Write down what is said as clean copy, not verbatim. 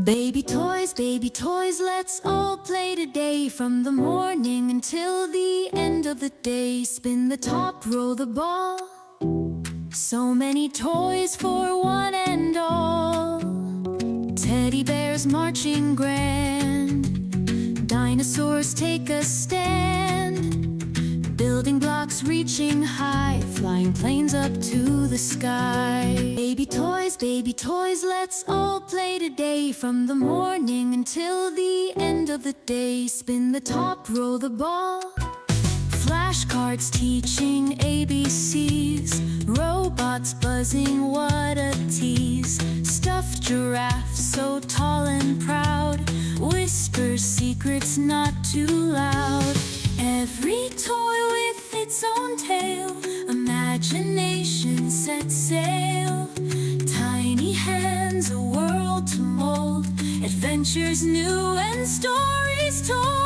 Baby toys, let's all play today. From the morning until the end of the day. Spin the top, roll the ball. So many toys for one and all. Teddy bears marching grand. Dinosaurs take a stand. Building blocks reaching high. Flying planes up to the sky. Baby toys, let's all play today. From the morning until the end of the day. Spin the top, roll the ball. Flashcards teaching ABCs. Robots buzzing, what a tease. Stuffed giraffes so tall and proud. Whisper secrets not too loud. Every toy with its own tale. Imagination set sail. Tiny hands, a world to mold. Adventures new and stories told.